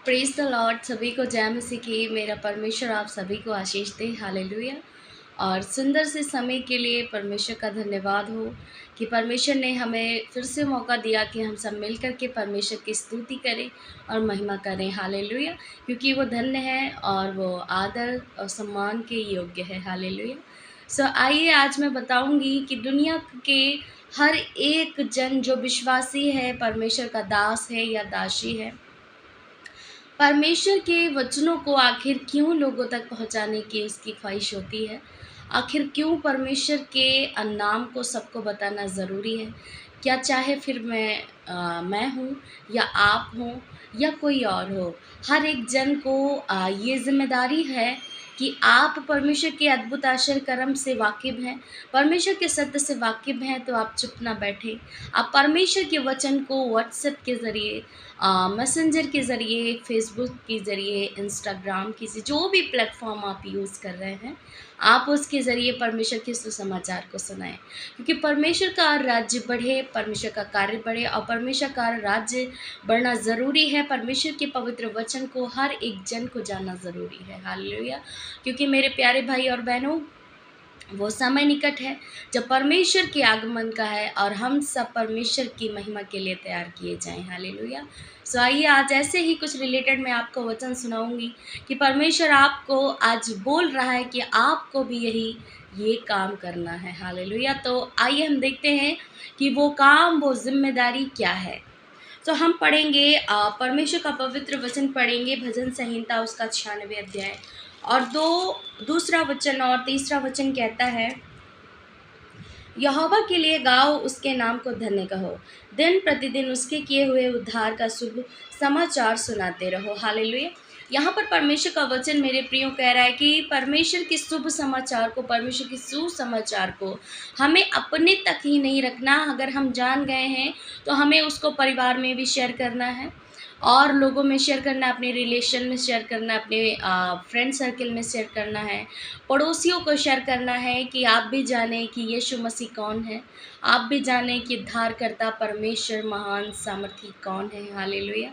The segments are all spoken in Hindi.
Praise the Lord. सभी को जय मसीह की। मेरा परमेश्वर आप सभी को आशीष दे। हालेलुया। और सुंदर से समय के लिए परमेश्वर का धन्यवाद हो कि परमेश्वर ने हमें फिर से मौका दिया कि हम सब मिल कर के परमेश्वर की स्तुति करें और महिमा करें। हालेलुया। क्योंकि वो धन्य है और वो आदर और सम्मान के योग्य है। हालेलुया। आइए आज मैं बताऊंगी कि दुनिया के हर एक जन जो विश्वासी है, परमेश्वर का दास है या दासी है, परमेश्वर के वचनों को आखिर क्यों लोगों तक पहुंचाने की उसकी ख्वाहिश होती है। आखिर क्यों परमेश्वर के नाम को सबको बताना ज़रूरी है। क्या चाहे फिर मैं हूँ या आप हों या कोई और हो, हर एक जन को ये जिम्मेदारी है कि आप परमेश्वर के अद्भुत आश्चर्य कर्म से वाकिफ़ हैं, परमेश्वर के सत्य से वाकिफ़ हैं, तो आप चुप ना बैठें। आप परमेश्वर के वचन को व्हाट्सएप के ज़रिए, मैसेंजर के ज़रिए, फ़ेसबुक के ज़रिए, इंस्टाग्राम के जो भी प्लेटफ़ॉर्म आप यूज़ कर रहे हैं, आप उसके ज़रिए परमेश्वर के सुसमाचार को सुनाएँ। क्योंकि परमेश्वर का राज्य बढ़े, परमेश्वर का कार्य बढ़े और परमेश्वर का राज्य बढ़ना ज़रूरी है। परमेश्वर के पवित्र वचन को हर एक जन को जानना ज़रूरी है। हालेलुया। क्योंकि मेरे प्यारे भाई और बहनों, वो समय निकट है जब परमेश्वर के आगमन का है और हम सब परमेश्वर की महिमा के लिए तैयार किए जाएं। हालेलुया। आइए आज ऐसे ही कुछ रिलेटेड मैं आपको वचन सुनाऊंगी कि परमेश्वर आपको आज बोल रहा है कि आपको भी ये काम करना है। हालेलुया। तो आइए हम देखते हैं कि वो काम, वो जिम्मेदारी क्या है। तो हम पढ़ेंगे, परमेश्वर का पवित्र वचन पढ़ेंगे, भजन संहिता उसका 96 अध्याय और दूसरा वचन और तीसरा वचन कहता है, यहोवा के लिए गाओ, उसके नाम को धन्य कहो, दिन प्रतिदिन उसके किए हुए उद्धार का शुभ समाचार सुनाते रहो। हालेलुया। यहाँ पर परमेश्वर का वचन मेरे प्रियो कह रहा है कि परमेश्वर के शुभ समाचार को, परमेश्वर के सुसमाचार को हमें अपने तक ही नहीं रखना। अगर हम जान गए हैं तो हमें उसको परिवार में भी शेयर करना है और लोगों में शेयर करना है, अपने रिलेशन में शेयर करना है, अपने फ्रेंड सर्कल में शेयर करना है, पड़ोसियों को शेयर करना है कि आप भी जानें कि यीशु मसीह कौन है, आप भी जानें कि उद्धारकर्ता परमेश्वर महान सामर्थी कौन है। हालेलुया।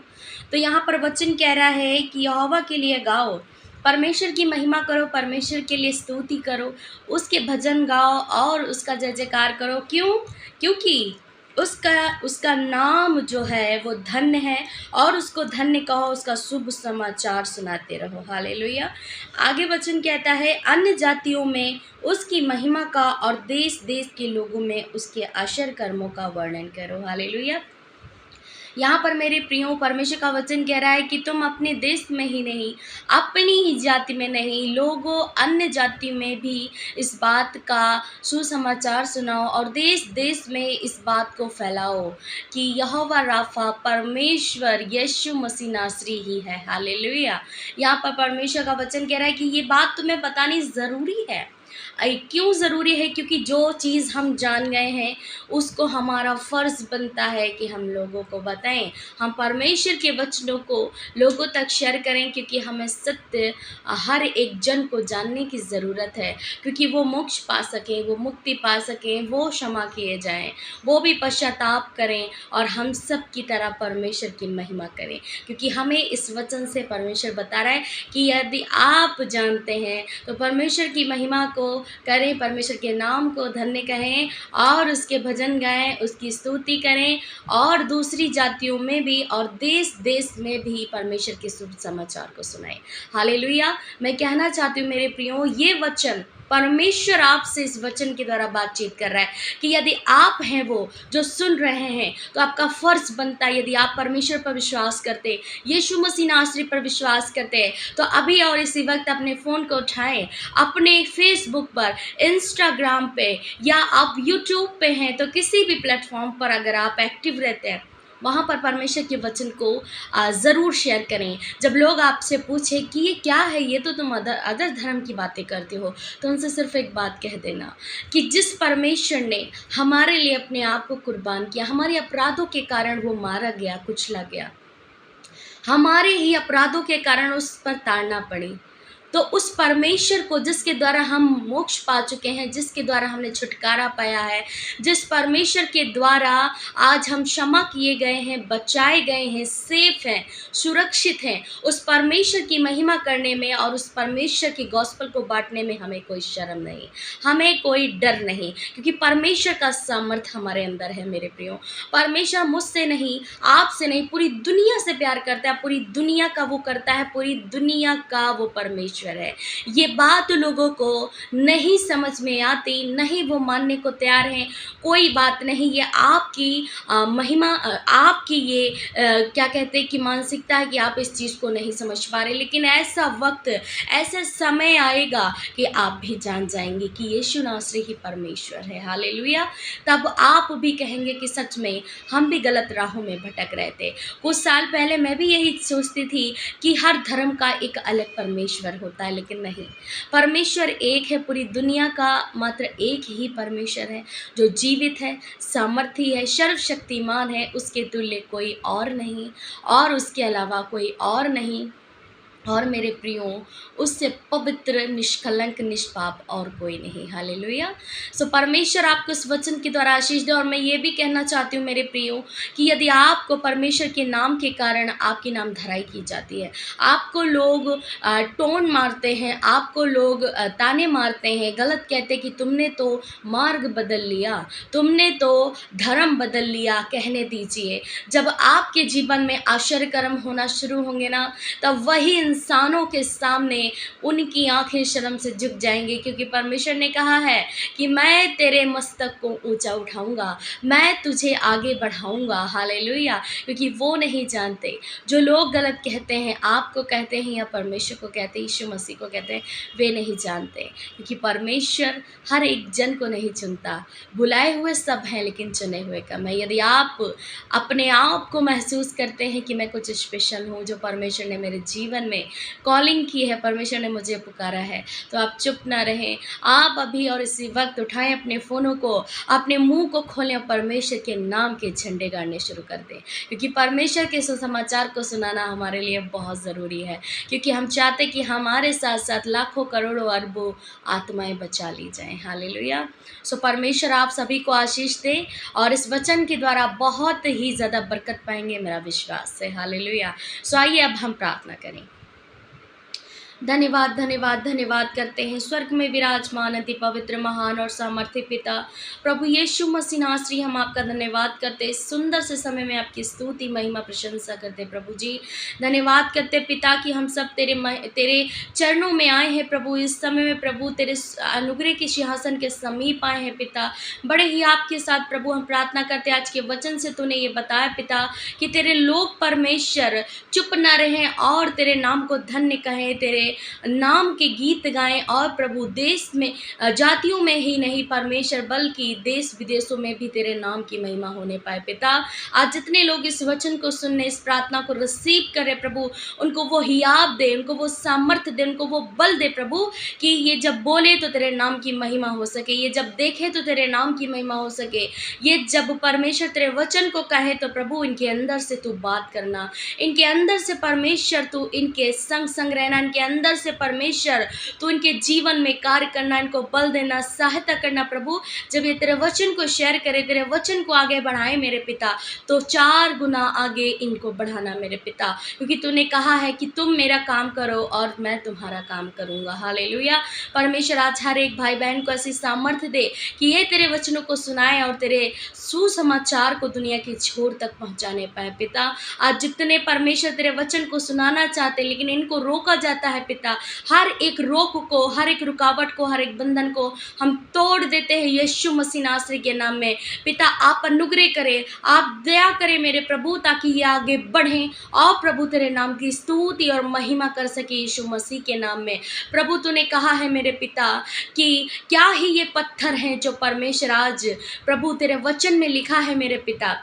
तो यहाँ पर वचन कह रहा है कि यहोवा के लिए गाओ, परमेश्वर की महिमा करो, परमेश्वर के लिए स्तुति करो, उसके भजन गाओ और उसका जय जयकार करो। क्योंकि उसका उसका नाम जो है वो धन्य है और उसको धन्य कहो, उसका शुभ समाचार सुनाते रहो। हालेलुया। आगे वचन कहता है, अन्य जातियों में उसकी महिमा का और देश देश के लोगों में उसके आश्चर्य कर्मों का वर्णन करो। हालेलुया। यहाँ पर मेरे प्रियो, परमेश्वर का वचन कह रहा है कि तुम अपने देश में ही नहीं, अपनी ही जाति में नहीं, लोगों अन्य जाति में भी इस बात का सुसमाचार सुनाओ और देश देश में इस बात को फैलाओ कि यहोवा राफा, परमेश्वर यीशु मसीह नासरी ही है। हालेलुया। यहाँ पर परमेश्वर का वचन कह रहा है कि ये बात तुम्हें बतानी ज़रूरी है। क्यों ज़रूरी है? क्योंकि जो चीज़ हम जान गए हैं उसको हमारा फ़र्ज़ बनता है कि हम लोगों को बताएं, हम परमेश्वर के वचनों को लोगों तक शेयर करें, क्योंकि हमें सत्य हर एक जन को जानने की ज़रूरत है। क्योंकि वो मोक्ष पा सकें, वो मुक्ति पा सकें, वो क्षमा किए जाएं, वो भी पश्चाताप करें और हम सब की तरह परमेश्वर की महिमा करें। क्योंकि हमें इस वचन से परमेश्वर बता रहा है कि यदि आप जानते हैं तो परमेश्वर की महिमा को करें, परमेश्वर के नाम को धन्य कहें और उसके भजन गाएं, उसकी स्तुति करें और दूसरी जातियों में भी और देश देश में भी परमेश्वर के शुभ समाचार को सुनाएं। हालेलुया। मैं कहना चाहती हूँ मेरे प्रियो, ये वचन परमेश्वर आपसे इस वचन के द्वारा बातचीत कर रहा है कि यदि आप हैं वो जो सुन रहे हैं तो आपका फ़र्ज़ बनता है, यदि आप परमेश्वर पर विश्वास करते, यीशु मसीह नासरी पर विश्वास करते हैं, तो अभी और इसी वक्त अपने फ़ोन को उठाएं, अपने फेसबुक पर, इंस्टाग्राम पे या आप यूट्यूब पे हैं तो किसी भी प्लेटफॉर्म पर अगर आप एक्टिव रहते हैं, वहाँ पर परमेश्वर के वचन को ज़रूर शेयर करें। जब लोग आपसे पूछें कि ये क्या है, ये तो तुम अदर धर्म की बातें करते हो, तो उनसे सिर्फ एक बात कह देना कि जिस परमेश्वर ने हमारे लिए अपने आप को कुर्बान किया, हमारे अपराधों के कारण वो मारा गया, कुचला गया, हमारे ही अपराधों के कारण उस पर ताड़ना पड़ी, तो उस परमेश्वर को जिसके द्वारा हम मोक्ष पा चुके हैं, जिसके द्वारा हमने छुटकारा पाया है, जिस परमेश्वर के द्वारा आज हम क्षमा किए गए हैं, बचाए गए हैं, सेफ हैं, सुरक्षित हैं, उस परमेश्वर की महिमा करने में और उस परमेश्वर की गॉस्पेल को बांटने में हमें कोई शर्म नहीं, हमें कोई डर नहीं, क्योंकि परमेश्वर का सामर्थ हमारे अंदर है मेरे प्रियो। परमेश्वर मुझसे नहीं, आपसे नहीं, पूरी दुनिया से प्यार करता है, पूरी दुनिया का वो करता है, पूरी दुनिया का वो परमेश्वर है। ये बात लोगों को नहीं समझ में आती, नहीं वो मानने को तैयार हैं, कोई बात नहीं, ये आपकी महिमा, आपकी ये क्या कहते हैं कि मानसिकता है कि आप इस चीज़ को नहीं समझ पा रहे, लेकिन ऐसा वक्त, ऐसा समय आएगा कि आप भी जान जाएंगे कि यीशु नासरी ही परमेश्वर है। हालेलुया। तब आप भी कहेंगे कि सच में हम भी गलत राहों में भटक रहे थे। कुछ साल पहले मैं भी यही सोचती थी कि हर धर्म का एक अलग परमेश्वर होता है, लेकिन नहीं, परमेश्वर एक है, पूरी दुनिया का मात्र एक ही परमेश्वर है जो जीवित है, सामर्थी है, सर्वशक्तिमान है, उसके तुल्य कोई और नहीं और उसके अलावा कोई और नहीं। और मेरे प्रियो, उससे पवित्र, निष्कलंक, निष्पाप और कोई नहीं। हालेलुया। सो परमेश्वर आपको इस वचन के द्वारा आशीष दे। और मैं ये भी कहना चाहती हूँ मेरे प्रियो कि यदि आपको परमेश्वर के नाम के कारण आपकी नाम धराई की जाती है, आपको लोग टोन मारते हैं, आपको लोग ताने मारते हैं, गलत कहते हैं कि तुमने तो मार्ग बदल लिया, तुमने तो धर्म बदल लिया, कहने दीजिए। जब आपके जीवन में आश्चर्य कर्म होना शुरू होंगे ना, तब वही इंसानों के सामने उनकी आंखें शर्म से झुक जाएंगी, क्योंकि परमेश्वर ने कहा है कि मैं तेरे मस्तक को ऊंचा उठाऊंगा, मैं तुझे आगे बढ़ाऊंगा। हालेलुया। क्योंकि वो नहीं जानते, जो लोग गलत कहते हैं, आपको कहते हैं या परमेश्वर को कहते हैं, यीशु मसीह को कहते हैं, वे नहीं जानते, क्योंकि परमेश्वर हर एक जन को नहीं चुनता। बुलाए हुए सब हैं लेकिन चुने हुए कम है। यदि आप अपने आप को महसूस करते हैं कि मैं कुछ स्पेशल हूँ, जो परमेश्वर ने मेरे जीवन में कॉलिंग की है, परमेश्वर ने मुझे पुकारा है, तो आप चुप ना रहें। आप अभी और इसी वक्त उठाएं अपने फ़ोनों को, अपने मुंह को खोलें और परमेश्वर के नाम के झंडे गाड़ने शुरू कर दें, क्योंकि परमेश्वर के सुसमाचार को सुनाना हमारे लिए बहुत ज़रूरी है, क्योंकि हम चाहते कि हमारे साथ साथ लाखों करोड़ों अरबों आत्माएं बचा ली जाएं। हालेलुया। सो परमेश्वर आप सभी को आशीष दे और इस वचन के द्वारा बहुत ही ज़्यादा बरकत पाएंगे, मेरा विश्वास है। हालेलुया। सो आइए अब हम प्रार्थना करें। धन्यवाद धन्यवाद धन्यवाद करते हैं स्वर्ग में विराजमान अति पवित्र, महान और सामर्थ्य पिता प्रभु यीशु मसीह नासरी, हम आपका धन्यवाद करते हैं। इस सुंदर से समय में आपकी स्तुति, महिमा, प्रशंसा करते प्रभु जी। धन्यवाद करते पिता कि हम सब तेरे चरणों में आए हैं प्रभु। इस समय में प्रभु तेरे अनुग्रह के सिंहासन के समीप आए हैं पिता। बड़े ही आपके साथ प्रभु हम प्रार्थना करते हैं। आज के वचन से तूने ये बताया पिता कि तेरे लोग परमेश्वर चुप न रहें और तेरे नाम को धन्य कहें, तेरे नाम के गीत गाएं, और प्रभु देश में, जातियों में ही नहीं परमेश्वर, बल्कि देश विदेशों में भी तेरे नाम की महिमा होने पाए पिता। आज जितने लोग इस वचन को सुनने, इस प्रार्थना को रिसीव करें प्रभु, उनको वो हियाब दे, उनको वो सामर्थ्य दे, उनको वो बल दे प्रभु, कि ये जब बोले तो तेरे नाम की महिमा हो सके, ये जब देखे तो तेरे नाम की महिमा हो सके, ये जब परमेश्वर तेरे वचन को कहे तो प्रभु इनके अंदर से तू बात करना, इनके अंदर से परमेश्वर तू इनके संग संग रहना, इनके अंदर से परमेश्वर तू इनके जीवन में कार्य करना, इनको बल देना, सहायता करना प्रभु। जब ये तेरे वचन को शेयर करे, तेरे वचन को आगे बढ़ाए मेरे पिता, तो 4 गुना आगे इनको बढ़ाना मेरे पिता, क्योंकि तूने कहा है कि तुम मेरा काम करो और मैं तुम्हारा काम करूंगा। हालेलुया। परमेश्वर आज हर एक भाई बहन को ऐसी सामर्थ्य दे कि ये तेरे वचनों को सुनाए और तेरे सुसमाचार को दुनिया के छोर तक पहुंचाने पाए पिता। आज जितने परमेश्वर तेरे वचन को सुनाना चाहते लेकिन इनको रोका जाता है पिता, हर एक रोक को, हर एक रुकावट को, हर एक बंधन को हम तोड़ देते हैं यीशु मसीह नासरी के नाम में पिता। आप अनुग्रह करें, आप दया करें मेरे प्रभु, ताकि ये आगे बढ़ें और प्रभु तेरे नाम की स्तुति और महिमा कर सके यीशु मसीह के नाम में। प्रभु तूने कहा है मेरे पिता कि क्या ही ये पत्थर हैं जो परमेश्वर आज प्रभु तेरे वचन में लिखा है मेरे पिता,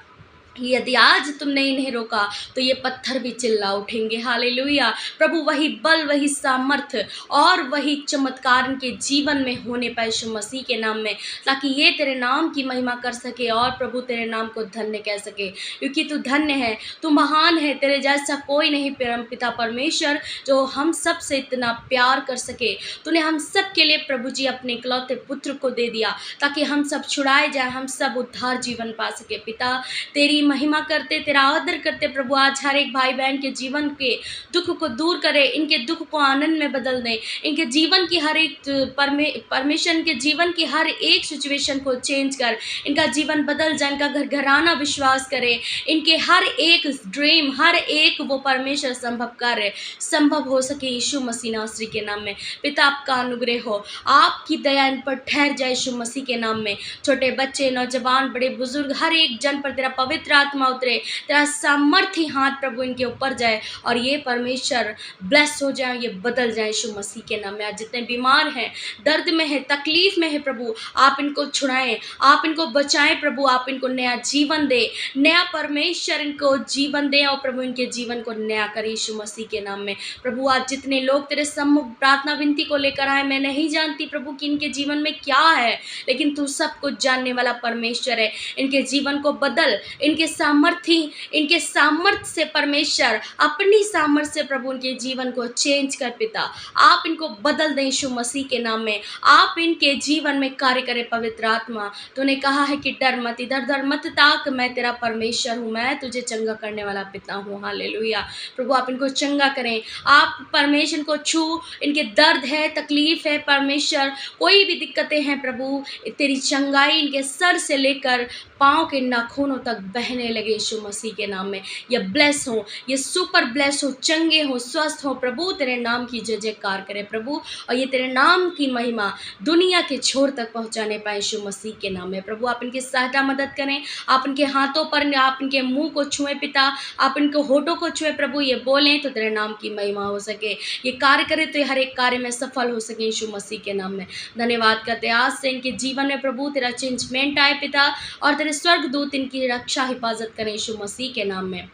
यदि आज तुमने इन्हें रोका तो ये पत्थर भी चिल्ला उठेंगे। हालेलुया। प्रभु वही बल, वही सामर्थ्य और वही चमत्कार इनके जीवन में होने पाए यीशु मसीह के नाम में, ताकि ये तेरे नाम की महिमा कर सके और प्रभु तेरे नाम को धन्य कह सके, क्योंकि तू धन्य है, तू महान है। तेरे जैसा कोई नहीं परम पिता परमेश्वर जो हम सब से इतना प्यार कर सके। तूने हम सब के लिए प्रभु जी अपने इकलौते पुत्र को दे दिया ताकि हम सब छुड़ाए जाए, हम सब उद्धार जीवन पा सके। पिता तेरी महिमा करते, तेरा आदर करते प्रभु, आज हर एक भाई बहन के जीवन के दुख को दूर करे, इनके दुख को आनंद में बदल दे, इनके जीवन की हर एक परमेश्वर के जीवन की हर एक सिचुएशन को चेंज कर, इनका जीवन बदल जाए, इनका घर घराना विश्वास करे, इनके हर एक ड्रीम, हर एक वो परमेश्वर संभव कार्य संभव हो सके यीशु मसीह नासरी के नाम में। पिता आपका अनुग्रह हो, आपकी दया इन पर ठहर जाए यीशु मसीह के नाम में। छोटे बच्चे, नौजवान, बड़े बुजुर्ग, हर एक जन पर तेरा पवित्र आत्मा उतरे, तेरा सामर्थ्य हाथ प्रभु इनके ऊपर जाए और ये परमेश्वर ब्लेस हो जाए, ये बदल जाए यीशु मसीह के नाम में। आज जितने बीमार हैं, दर्द में है, तकलीफ में है प्रभु, आप इनको छुड़ाएं, आप इनको बचाएं प्रभु, आप इनको नया जीवन दे, नया परमेश्वर इनको जीवन दे और प्रभु इनके जीवन को नया करे यीशु मसीह के नाम में। प्रभु आज जितने लोग तेरे सम्मुख प्रार्थना विनती को लेकर आए, मैं नहीं जानती प्रभु कि इनके जीवन में क्या है, लेकिन तू सब कुछ जानने वाला परमेश्वर है। इनके जीवन को बदल, इनके सामर्थ्य से परमेश्वर, अपनी सामर्थ्य से प्रभु उनके जीवन को चेंज कर पिता, आप इनको बदल दें यीशु मसीह के नाम में। आप इनके जीवन में कार्य करें पवित्र आत्मा। तूने कहा है कि डर मत, इधर उधर मत ताक, मैं तेरा परमेश्वर हूँ, मैं तुझे चंगा करने वाला पिता हूँ। हालेलुया। प्रभु आप इनको चंगा करें, आप परमेश्वर को छू, इनके दर्द है, तकलीफ है परमेश्वर, कोई भी दिक्कतें हैं प्रभु, तेरी चंगाई इनके सर से लेकर पाँव के नाखूनों तक बहने लगे यीशु मसीह के नाम में। ये ब्लेस हो, ये सुपर ब्लेस हो, चंगे हो, स्वस्थ हो प्रभु, तेरे नाम की जय जयकार करे प्रभु, और ये तेरे नाम की महिमा दुनिया के छोर तक पहुंचाने पाए यीशु मसीह के नाम में। प्रभु आप इनकी सहायता मदद करें, आप इनके हाथों पर, आप इनके मुंह को छुएं पिता, आप इनके होठों को छुएं प्रभु, ये बोलें तो तेरे नाम की महिमा हो सके, ये कार्य करे तो हर एक कार्य में सफल हो सके यीशु मसीह के नाम में। धन्यवाद करते आज से इनके जीवन में प्रभु तेरा चेंजमेंट आए पिता, और तेरे स्वर्गदूत इनकी रक्षा हिफाजत करें यीशु मसीह के नाम में।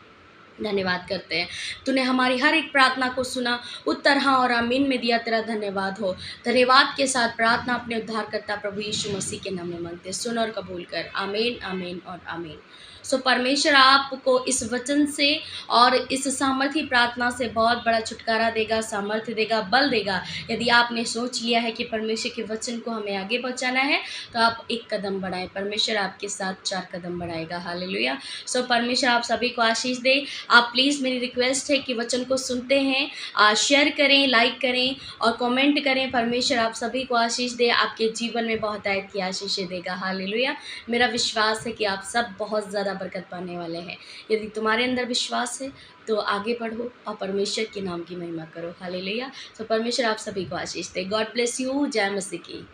धन्यवाद करते हैं, तूने हमारी हर एक प्रार्थना को सुना, उत्तर हाँ और आमीन में दिया, तेरा धन्यवाद हो। धन्यवाद के साथ प्रार्थना अपने उद्धारकर्ता प्रभु यीशु मसीह के नाम में मांगते, सुन और कबूल कर। आमीन, आमीन और आमीन। सो परमेश्वर आपको इस वचन से और इस सामर्थ्य प्रार्थना से बहुत बड़ा छुटकारा देगा, सामर्थ्य देगा, बल देगा। यदि आपने सोच लिया है कि परमेश्वर के वचन को हमें आगे पहुंचाना है, तो आप एक कदम बढ़ाएं, परमेश्वर आपके साथ 4 कदम बढ़ाएगा। हालेलुया। सो परमेश्वर आप सभी को आशीष दे। आप प्लीज़, मेरी रिक्वेस्ट है कि वचन को सुनते हैं शेयर करें, लाइक करें और कमेंट करें। परमेश्वर आप सभी को आशीष दे, आपके जीवन में बहुत आयत की आशीषें देगा। हालेलुया। मेरा विश्वास है कि आप सब बहुत ज़्यादा बरकत पाने वाले हैं। यदि तुम्हारे अंदर विश्वास है तो आगे बढ़ो और परमेश्वर के नाम की महिमा करो। हालेलुया। तो परमेश्वर आप सभी को आशीष दे। God bless you. जय मसीह की।